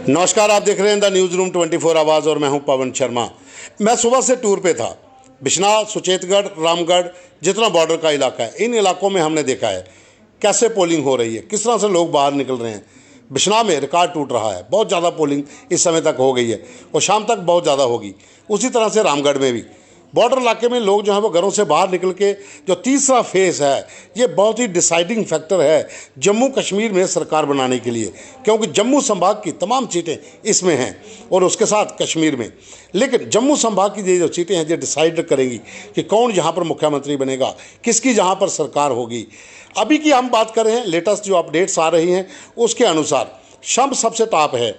नमस्कार, आप देख रहे हैं द न्यूज़ रूम 24 आवाज़ और मैं हूं पवन शर्मा। मैं सुबह से टूर पे था। बिश्नाह, सुचेतगढ़, रामगढ़, जितना बॉर्डर का इलाका है, इन इलाकों में हमने देखा है कैसे पोलिंग हो रही है, किस तरह से लोग बाहर निकल रहे हैं। बिश्नाह में रिकॉर्ड टूट रहा है, बहुत ज़्यादा पोलिंग इस समय तक हो गई है और शाम तक बहुत ज़्यादा होगी। उसी तरह से रामगढ़ में भी बॉर्डर इलाके में लोग जो हैं वो घरों से बाहर निकल के जो तीसरा फेज़ है, ये बहुत ही डिसाइडिंग फैक्टर है जम्मू कश्मीर में सरकार बनाने के लिए, क्योंकि जम्मू संभाग की तमाम सीटें इसमें हैं और उसके साथ कश्मीर में। लेकिन जम्मू संभाग की ये जो सीटें हैं ये डिसाइड करेंगी कि कौन यहाँ पर मुख्यमंत्री बनेगा, किसकी जहाँ पर सरकार होगी। अभी की हम बात कर रहे हैं, लेटेस्ट जो अपडेट्स आ रही हैं उसके अनुसार शम्स सबसे टॉप है।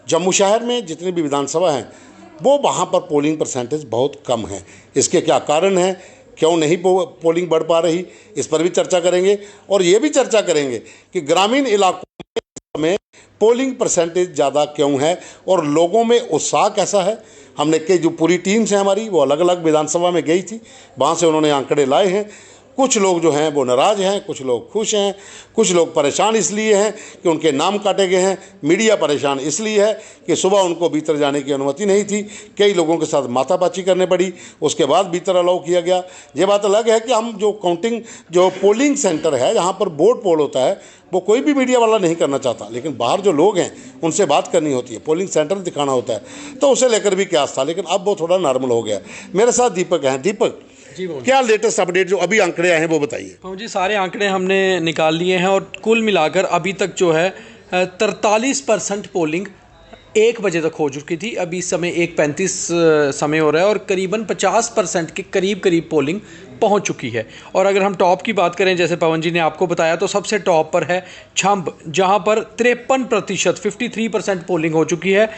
जम्मू शहर में जितनी भी विधानसभा हैं वो वहाँ पर पोलिंग परसेंटेज बहुत कम है। इसके क्या कारण हैं, क्यों नहीं पोलिंग बढ़ पा रही, इस पर भी चर्चा करेंगे। और ये भी चर्चा करेंगे कि ग्रामीण इलाकों में पोलिंग परसेंटेज ज़्यादा क्यों है और लोगों में उत्साह कैसा है। हमने के जो पूरी टीम्स हैं हमारी वो अलग अलग विधानसभा में गई थी, वहाँ से उन्होंने आंकड़े लाए हैं। कुछ लोग जो हैं वो नाराज़ हैं, कुछ लोग खुश हैं, कुछ लोग परेशान इसलिए हैं कि उनके नाम काटे गए हैं। मीडिया परेशान इसलिए है कि सुबह उनको भीतर जाने की अनुमति नहीं थी, कई लोगों के साथ माथापाची करने पड़ी, उसके बाद भीतर अलाउ किया गया। ये बात अलग है कि हम जो काउंटिंग जो पोलिंग सेंटर है जहाँ पर वोट पोल होता है वो कोई भी मीडिया वाला नहीं करना चाहता, लेकिन बाहर जो लोग हैं उनसे बात करनी होती है, पोलिंग सेंटर दिखाना होता है, तो उसे लेकर भी क्या था। लेकिन अब वो थोड़ा नॉर्मल हो गया। मेरे साथ दीपक हैं। दीपक, क्या लेटेस्ट अपडेट जो अभी आंकड़े आए हैं वो बताइए। हाँ जी, सारे आंकड़े हमने निकाल लिए हैं और कुल मिलाकर अभी तक जो है 43% पोलिंग 1 बजे तक हो चुकी थी। अभी इस समय 1:35 समय हो रहा है और करीबन 50% के करीब पोलिंग पहुंच चुकी है। और अगर हम टॉप की बात करें, जैसे पवन जी ने आपको बताया, तो सबसे टॉप पर है छंब, जहां पर 53% 53% पोलिंग हो चुकी है।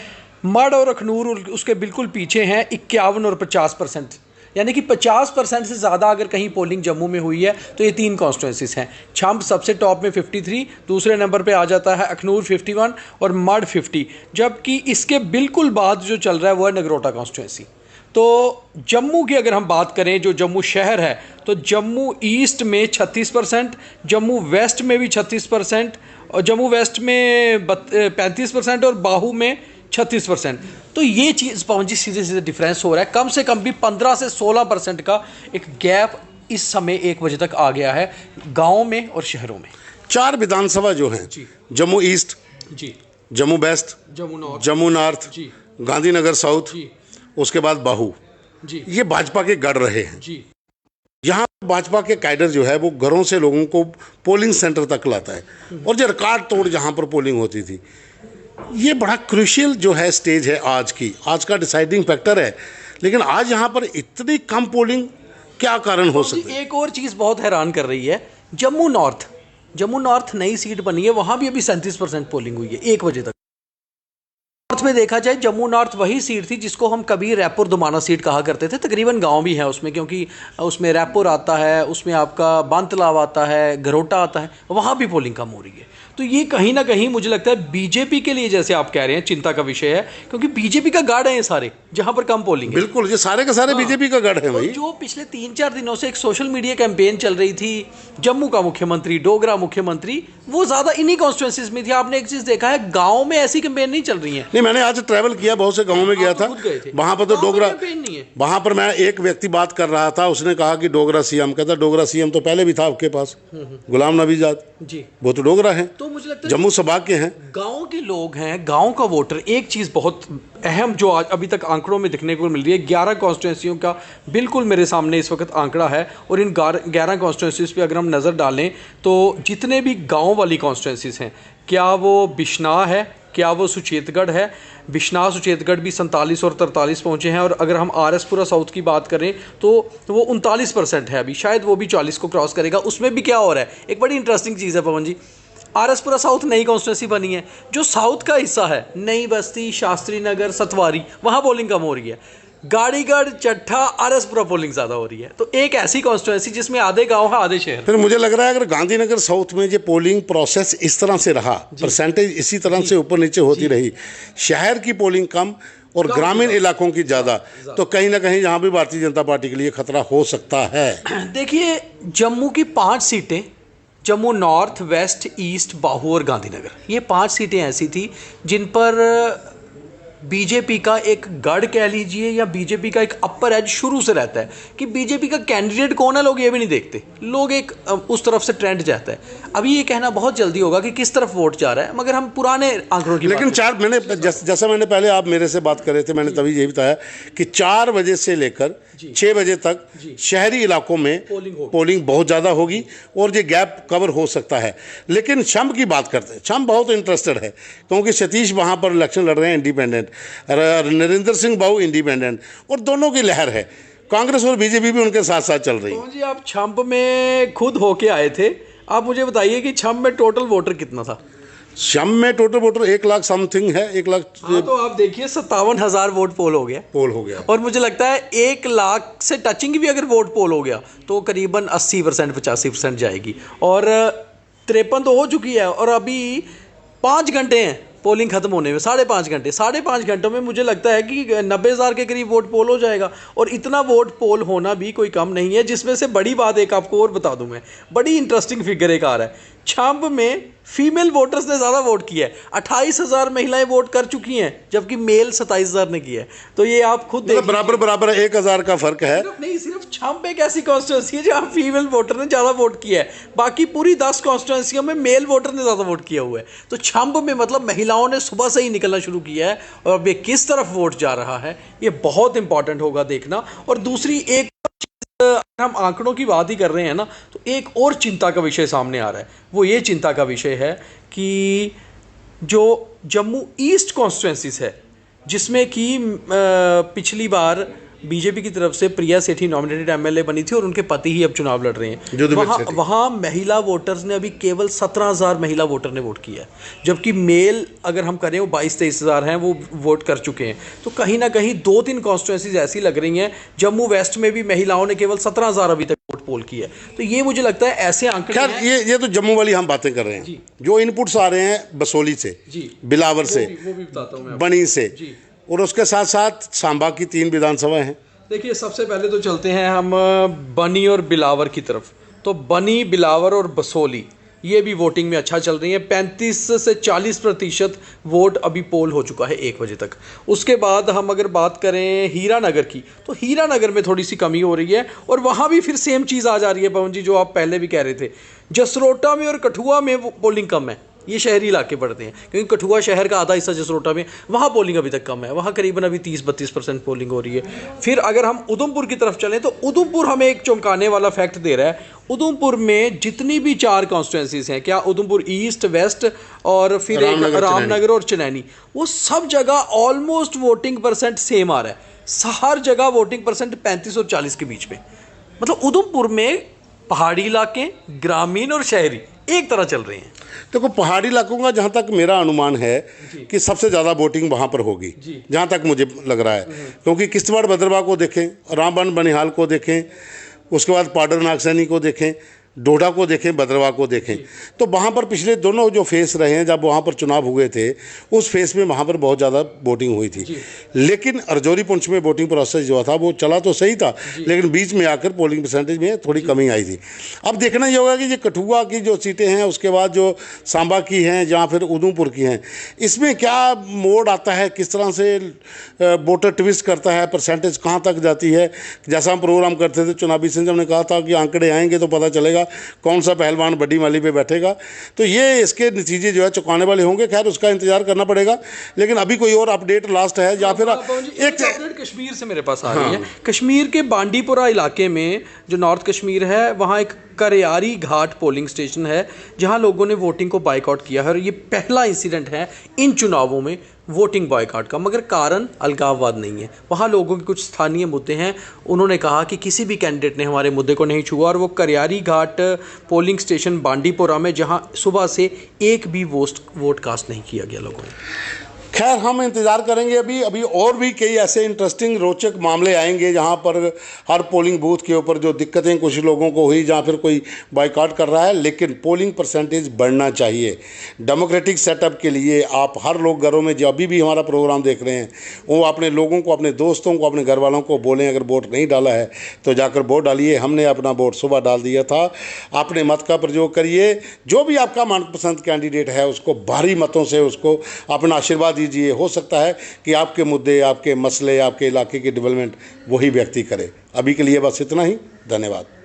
मड और अखनूर उसके बिल्कुल पीछे हैं 51 और 50%, यानी कि 50% से ज़्यादा अगर कहीं पोलिंग जम्मू में हुई है तो ये 3 कॉन्स्टिट्यूंसीज हैं। छंब सबसे टॉप में 53, दूसरे नंबर पे आ जाता है अखनूर 51 और मड 50, जबकि इसके बिल्कुल बाद जो चल रहा है वो है नगरोटा कॉन्स्टिट्यूंसी। तो जम्मू की अगर हम बात करें, जो जम्मू शहर है, तो जम्मू ईस्ट में 36%, जम्मू वेस्ट में भी 36%, और जम्मू वेस्ट में 35% और बाहू में 36%। तो ये चीज़ पवन जी सीधे डिफरेंस हो रहा है। कम से कम भी 15 से 16% का एक गैप इस समय 1 बजे तक आ गया है गाँव में और शहरों में। 4 विधानसभा जो हैं, Jammu East ji, Jammu West, Jammu North, Gandhinagar South, उसके बाद बाहू, ये भाजपा के गढ़ रहे हैं जी। यहाँ भाजपा के कैडर जो है वो घरों से लोगों को पोलिंग सेंटर तक लाता है और जो रिकॉर्ड तोड़ जहाँ पर पोलिंग होती थी, ये बड़ा क्रूशियल जो है स्टेज है आज का डिसाइडिंग फैक्टर है। लेकिन आज यहाँ पर इतनी कम पोलिंग, क्या कारण हो सकता है? एक और चीज़ बहुत हैरान कर रही है, जम्मू नॉर्थ नई सीट बनी है, वहाँ भी अभी 37% पोलिंग हुई है 1 बजे तक। नॉर्थ में देखा जाए, जम्मू नॉर्थ वही सीट थी जिसको हम कभी रैपुर दुमाना सीट कहा करते थे। तकरीबन गांव भी है उसमें, क्योंकि उसमें रैपुर आता है, उसमें आपका बांतलाव आता है, घरोटा आता है, वहाँ भी पोलिंग कम हो रही है। तो ये कहीं ना कहीं मुझे लगता है बीजेपी के लिए, जैसे आप कह रहे हैं, चिंता का विषय है, क्योंकि बीजेपी का गढ़ है ये सारे, जहां पर कम पोलिंग है। बिल्कुल, ये सारे के सारे बीजेपी का गढ़ है भाई। जो पिछले 3-4 दिनों से एक सोशल मीडिया कैंपेन चल रही थी, जम्मू का मुख्यमंत्री, डोगरा मुख्यमंत्री, वो ज्यादा इन्हीं कॉन्स्टिट्यूंसीज में थी। आपने एक चीज देखा है, गाँव में ऐसी कैंपेन नहीं चल रही है। नहीं, मैंने आज ट्रैवल किया, बहुत से गाँव में गया था, वहां पर तो डोगरा, वहां पर मैं एक व्यक्ति बात कर रहा था, उसने कहा कि डोगरा सीएम, कहता डोगरा सीएम तो पहले भी था आपके पास, गुलाम नबी आजाद जी, वो तो डोगरा है। तो मुझे लगता है जम्मू संभाग के हैं, गांव के लोग हैं, गांव का वोटर। एक चीज़ बहुत अहम जो आज अभी तक आंकड़ों में दिखने को मिल रही है, 11 कॉन्स्टिट्यूंसियों का बिल्कुल मेरे सामने इस वक्त आंकड़ा है, और इन 11 कॉन्स्टिट्यूंसीज पे अगर हम नज़र डालें तो जितने भी गांव वाली कॉन्स्टिट्यूंसीज हैं, क्या वो बिश्नाह है, क्या वो सुचेतगढ़ है। बिश्नाह सुचेतगढ़ भी 47 और 43 पहुँचे हैं। और अगर हम आरएसपुरा साउथ की बात करें तो वो 39% है अभी, शायद वो भी 40 को क्रॉस करेगा। उसमें भी क्या हो रहा है, एक बड़ी इंटरेस्टिंग चीज़ है पवन जी, आरएसपुरा साउथ नई कॉन्स्टिट्यूंसी बनी है, जो साउथ का हिस्सा है, नई बस्ती, शास्त्री नगर, सतवारी, वहाँ पोलिंग कम हो रही है। गाड़ीगढ़, चट्ठा, आरएसपुरा पोलिंग ज़्यादा हो रही है। तो एक ऐसी कॉन्स्टिट्यूंसी जिसमें आधे गांव है, आधे शहर। फिर मुझे लग रहा है अगर गांधीनगर साउथ में ये पोलिंग प्रोसेस इस तरह से रहा, परसेंटेज इसी तरह से ऊपर नीचे होती रही, शहर की पोलिंग कम और ग्रामीण इलाकों की ज़्यादा, तो कहीं ना कहीं यहाँ भी भारतीय जनता पार्टी के लिए खतरा हो सकता है। देखिए, जम्मू की 5 सीटें जम्मू नॉर्थ, वेस्ट, ईस्ट, बाहू और गांधीनगर, ये 5 सीटें ऐसी थी जिन पर बीजेपी का एक गढ़ कह लीजिए या बीजेपी का एक अपर एज शुरू से रहता है कि बीजेपी का कैंडिडेट कौन है, लोग ये भी नहीं देखते, लोग एक उस तरफ से ट्रेंड जाता है। अभी ये कहना बहुत जल्दी होगा कि किस तरफ वोट जा रहा है, मगर हम पुराने आंकड़ों की लेकिन जैसा मैंने पहले आप मेरे से बात कर रहे थे, मैंने तभी यही बताया कि 4 बजे से लेकर 6 बजे तक शहरी इलाकों में पोलिंग बहुत ज़्यादा होगी और ये गैप कवर हो सकता है। लेकिन शम की बात करते हैं, शम बहुत इंटरेस्टेड है क्योंकि सतीश वहाँ पर इलेक्शन लड़ रहे हैं इंडिपेंडेंट, नरेंद्र सिंह बाहू इंडिपेंडेंट, और दोनों की लहर है, कांग्रेस और बीजेपी भी उनके साथ साथ चल रही है। तो जी आप छम्प में खुद होके आए थे, आप मुझे बताइए कि छम्प में टोटल वोटर कितना था? शम में टोटल वोटर 1 लाख समथिंग है, 1 लाख। हाँ, तो आप देखिए 57,000 वोट पोल हो गया और मुझे लगता है 1 लाख से टचिंग भी अगर वोट पोल हो गया तो करीबन 80% 85% जाएगी, और 53 तो हो चुकी है और अभी 5 घंटे हैं पोलिंग खत्म होने में, 5.5 घंटों में मुझे लगता है कि 90,000 के करीब वोट पोल हो जाएगा। और इतना वोट पोल होना भी कोई कम नहीं है, जिसमें से बड़ी बात एक आपको और बता दूं मैं, बड़ी इंटरेस्टिंग फिगर एक आ रहा है। छाम्ब में फीमेल वोटर्स ने ज़्यादा वोट किया है, 28,000 महिलाएं वोट कर चुकी हैं जबकि मेल 27,000 ने किया है। तो ये आप खुद देखिए, बराबर 1,000 का फर्क है। सिर्फ छाम्ब एक ऐसी कॉन्स्टिट्यूंसी है जहाँ फीमेल वोटर ने ज़्यादा वोट किया है, बाकी पूरी 10 कॉन्स्टिट्यूंसियों में मेल वोटर ने ज़्यादा वोट किया हुआ है। तो छाम्ब में मतलब महिलाओं ने सुबह से ही निकलना शुरू किया है, और अब ये किस तरफ वोट जा रहा है ये बहुत इंपॉर्टेंट होगा देखना। और दूसरी एक, अगर हम आंकड़ों की बात ही कर रहे हैं ना, तो एक और चिंता का विषय सामने आ रहा है। वो ये चिंता का विषय है कि जो जम्मू ईस्ट कॉन्स्टिट्यूंसीज है, जिसमें कि पिछली बार बीजेपी की तरफ से प्रिया सेठी नॉमिनेटेड एमएलए बनी थी और उनके पति ही अब चुनाव लड़ रहे हैं, वहाँ महिला वोटर्स ने अभी केवल 17,000 महिला वोटर ने वोट किया है, जबकि मेल अगर हम करें वो 22-23,000 हैं, वो वोट कर चुके हैं। तो कहीं ना कहीं 2-3 कॉन्स्टिट्यूंसीज ऐसी लग रही हैं, जम्मू वेस्ट में भी महिलाओं ने केवल 17,000 अभी तक वोट पोल किया है। तो ये मुझे लगता है ऐसे आंकड़े, खैर ये तो जम्मू वाली हम बातें कर रहे हैं, जो इनपुट्स आ रहे हैं बसोली से, बिलावर से, वो भी बताता हूँ मैं, बनी से, और उसके साथ साथ सांबा की 3 विधानसभा हैं। देखिए सबसे पहले तो चलते हैं हम बनी और बिलावर की तरफ। तो बनी, बिलावर और बसोली ये भी वोटिंग में अच्छा चल रही है, 35 से 40% वोट अभी पोल हो चुका है 1 बजे तक। उसके बाद हम अगर बात करें हीरानगर की, तो हीरानगर में थोड़ी सी कमी हो रही है, और वहाँ भी फिर सेम चीज़ आ जा रही है पवन जी, जो आप पहले भी कह रहे थे। जसरोटा में और कठुआ में पोलिंग कम है, ये शहरी इलाके पड़ते हैं, क्योंकि कठुआ शहर का आधा हिस्सा जसरोटा में, वहाँ पोलिंग अभी तक कम है, वहाँ करीबन अभी 30-32% पोलिंग हो रही है। फिर अगर हम उधमपुर की तरफ चलें, तो उधमपुर हमें एक चौंकाने वाला फैक्ट दे रहा है। उधमपुर में जितनी भी 4 कॉन्स्टिट्यूंसीज हैं, क्या उधमपुर ईस्ट, वेस्ट और फिर रामनगर और चनैनी, वो सब जगह ऑलमोस्ट वोटिंग परसेंट सेम आ रहा है, हर जगह वोटिंग परसेंट 35 और 40 के बीच में। मतलब उधमपुर में पहाड़ी इलाके, ग्रामीण और शहरी एक तरह चल रहे हैं। देखो पहाड़ी इलाकों का जहाँ तक मेरा अनुमान है कि सबसे ज़्यादा वोटिंग वहाँ पर होगी, जहाँ तक मुझे लग रहा है, क्योंकि किश्तवाड़ भद्रवाह को देखें, रामबन बनिहाल को देखें, उसके बाद पाडर नागसैनी को देखें, डोडा को देखें, भद्रवाह को देखें, तो वहाँ पर पिछले दोनों जो फेस रहे हैं, जब वहाँ पर चुनाव हुए थे, उस फेस में वहाँ पर बहुत ज़्यादा वोटिंग हुई थी। लेकिन अर्जौरी पुंछ में वोटिंग प्रोसेस जो था वो चला तो सही था, लेकिन बीच में आकर पोलिंग परसेंटेज में थोड़ी कमी आई थी। अब देखना ये होगा कि ये कठुआ की जो सीटें हैं, उसके बाद जो सांबा की हैं, या फिर उधमपुर की हैं, इसमें क्या मोड़ आता है, किस तरह से वोटर ट्विस्ट करता है, परसेंटेज कहाँ तक जाती है। जैसा हम प्रोग्राम करते थे चुनावी संजम ने कहा था कि आंकड़े आएंगे तो पता चलेगा कौन सा पहलवान बड़ी माली पे बैठेगा, तो ये इसके नतीजे जो है चुकाने वाले होंगे। खैर उसका इंतजार करना पड़ेगा, लेकिन अभी कोई और अपडेट लास्ट है, या फिर एक अपडेट कश्मीर से मेरे पास आ रही है। कश्मीर के बांडीपुरा इलाके में, जो नॉर्थ कश्मीर है, वहाँ एक करियारी घाट पोलिंग स्टेशन है जहां लोगों ने वोटिंग को बायकॉट किया है, और ये पहला इंसिडेंट है इन चुनावों में वोटिंग बॉयकॉट का। मगर कारण अलगाववाद नहीं है, वहाँ लोगों के कुछ स्थानीय मुद्दे हैं। उन्होंने कहा कि किसी भी कैंडिडेट ने हमारे मुद्दे को नहीं छुआ, और वो करियारी घाट पोलिंग स्टेशन बांडीपुरा में, जहाँ सुबह से एक भी वोट कास्ट नहीं किया गया लोगों ने। खैर हम इंतज़ार करेंगे। अभी और भी कई ऐसे इंटरेस्टिंग रोचक मामले आएंगे जहां पर हर पोलिंग बूथ के ऊपर जो दिक्कतें कुछ लोगों को हुई, जहां फिर कोई बाइकआउट कर रहा है, लेकिन पोलिंग परसेंटेज बढ़ना चाहिए। डेमोक्रेटिक सेटअप के लिए आप हर लोग घरों में जो अभी भी हमारा प्रोग्राम देख रहे हैं, वो अपने लोगों को, अपने दोस्तों को, अपने घर वालों को बोलें अगर वोट नहीं डाला है तो जाकर वोट डालिए। हमने अपना वोट सुबह डाल दिया था। अपने मत का प्रयोग करिए। जो भी आपका मनपसंद कैंडिडेट है उसको भारी मतों से उसको अपना आशीर्वाद दीजिए। हो सकता है कि आपके मुद्दे, आपके मसले, आपके इलाके की डेवलपमेंट वही व्यक्ति करे। अभी के लिए बस इतना ही। धन्यवाद।